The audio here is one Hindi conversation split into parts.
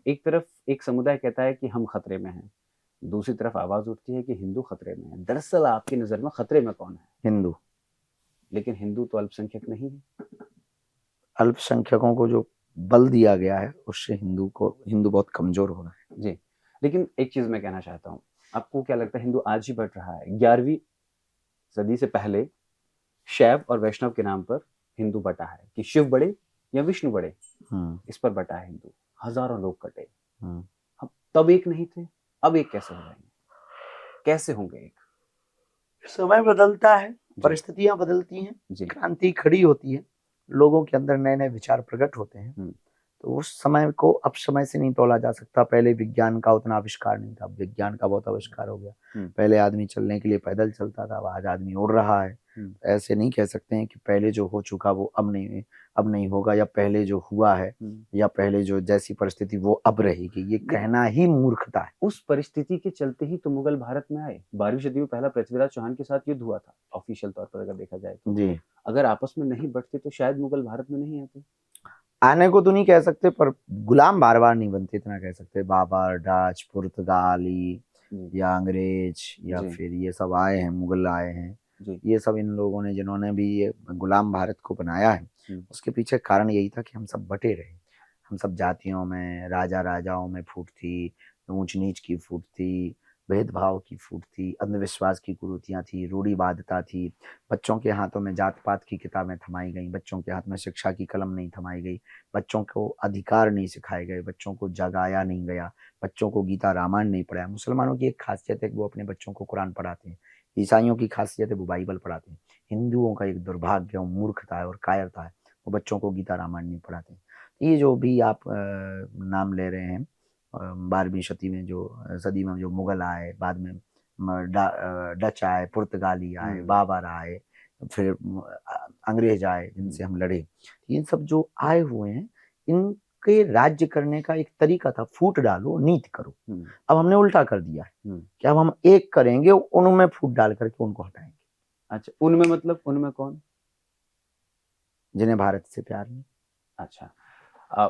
एक तरफ एक समुदाय कहता है कि हम खतरे में हैं, दूसरी तरफ आवाज उठती है कि हिंदू खतरे में है। दरअसल आपकी नजर में खतरे में कौन है? हिंदू। लेकिन हिंदू तो अल्पसंख्यक नहीं है। अल्पसंख्यकों को जो बल दिया गया है उससे हिंदू बहुत कमजोर हो रहा है। जी, लेकिन एक चीज मैं कहना चाहता हूँ, आपको क्या लगता है हिंदू आज ही बढ़ रहा है? 11वीं सदी से पहले शैव और वैष्णव के नाम पर हिंदू बटा है कि शिव बड़े या विष्णु बड़े, इस पर बटा है हिंदू। हजारों लोग कटे। अब तब एक नहीं थे, अब एक कैसे हो जाएंगे? कैसे होंगे एक? समय बदलता है, जी, परिस्थितियां बदलती हैं, जी। क्रांति खड़ी होती है, लोगों के अंदर नए नए विचार प्रकट होते हैं। तो उस समय को अब समय से नहीं तोला जा सकता। पहले विज्ञान का उतना आविष्कार नहीं था, अब विज्ञान का बहुत आविष्कार हो गया। पहले आदमी चलने के लिए पैदल चलता था, आज आदमी उड़ रहा है। ऐसे नहीं कह सकते हैं कि पहले जो हो चुका वो अब नहीं होगा, या पहले जो हुआ है या पहले जो जैसी परिस्थिति वो अब रहेगी। ये कहना ही मूर्खता है। उस परिस्थिति के चलते ही तो मुगल भारत में आए। 12वीं सदी में पहला पृथ्वीराज चौहान के साथ युद्ध हुआ था, ऑफिशियल तौर पर अगर देखा जाए तो। जी, अगर आपस में नहीं बढ़ते तो शायद मुगल भारत में नहीं आते। आने को तो नहीं कह सकते, पर गुलाम बार बार नहीं बनते, इतना कह सकते। बाबर, डच, पुर्तगाली या अंग्रेज या फिर ये सब आए हैं, मुगल आए हैं, ये सब इन लोगों ने जिन्होंने भी ये गुलाम भारत को बनाया है, उसके पीछे कारण यही था कि हम सब बटे रहे। हम सब जातियों में, राजा राजाओं में फूट थी, ऊंच नीच की फूट थी, भेदभाव की फूट थी, अंधविश्वास की कुरीतियां थी, रूढ़िवादिता थी। बच्चों के हाथों में जात पात की किताबें थमाई गई, बच्चों के हाथ में शिक्षा की कलम नहीं थमाई गई, बच्चों को अधिकार नहीं सिखाए गए, बच्चों को जगाया नहीं गया, बच्चों को गीता रामायण नहीं पढ़ाया। मुसलमानों की एक खासियत है कि वो अपने बच्चों को कुरान पढ़ाते हैं, ईसाइयों की खासियत है वो बाइबल पढ़ाते हैं। हिंदुओं का एक दुर्भाग्य और मूर्खता है और कायरता है, वो बच्चों को गीता रामायण नहीं पढ़ाते। ये जो भी आप नाम ले रहे हैं, 12वीं सदी में जो मुगल आए, बाद में डच आए, पुर्तगाली आए, बाबर आए, फिर अंग्रेज आए जिनसे हम लड़े। ये सब जो आए हुए हैं, इनके राज्य करने का एक तरीका था, फूट डालो नीति करो। अब हमने उल्टा कर दिया है कि अब हम एक करेंगे, उनमें फूट डाल करके उनको हटाएंगे। अच्छा, उनमें मतलब उनमें कौन? जिन्हें भारत से प्यार नहीं। अच्छा,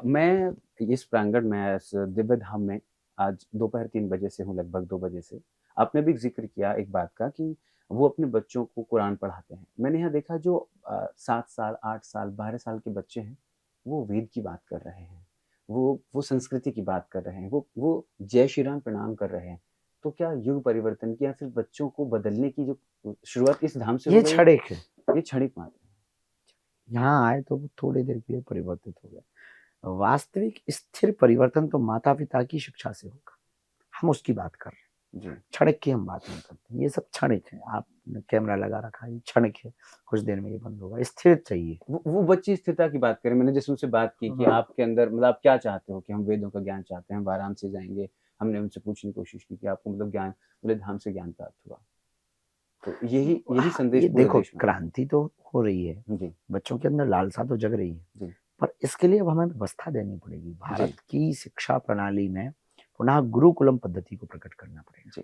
मैं इस प्रांगण में, इस दिव्य धाम में आज दोपहर 3 बजे से हूँ, लगभग 2 बजे से। आपने भी जिक्र किया एक बात का कि वो अपने बच्चों को कुरान पढ़ाते हैं। मैंने यहाँ देखा जो 7 साल, 8 साल, 12 साल के बच्चे हैं, वो वेद की बात कर रहे हैं, वो संस्कृति की बात कर रहे हैं, वो जय श्री राम प्रणाम कर रहे हैं। तो क्या युग परिवर्तन की या फिर बच्चों को बदलने की जो शुरुआत इस धाम से हो ये गई? क्षणिक है, ये क्षणिक मात्र है। यहाँ आए तो थोड़ी देर के लिए परिवर्तित हो गए। वास्तविक स्थिर परिवर्तन तो माता पिता की शिक्षा से होगा, हम उसकी बात कर रहे हैं। क्षणिक की हम बात नहीं करते, ये सब क्षणिक है। आपने कैमरा लगा रखा है, क्षणिक है, कुछ देर में ये बंद होगा। स्थिर चाहिए। वो बच्ची स्थिरता की बात करें, मैंने जैसे उनसे बात की कि आपके अंदर मतलब आप क्या चाहते हो? कि हम वेदों का ज्ञान चाहते हैं, हम आराम से जाएंगे। हमने उनसे पूछने की कोशिश की कि आपको मतलब ज्ञान, बोले धाम से ज्ञान प्राप्त हुआ। तो यही संदेश ये पूरे देखो, देश में। क्रांति तो हो रही है, बच्चों के अंदर लालसा तो जग रही है, पर इसके लिए अब हमें व्यवस्था देनी पड़ेगी। भारत की शिक्षा प्रणाली में पुनः गुरुकुलम पद्धति को प्रकट करना पड़ेगा।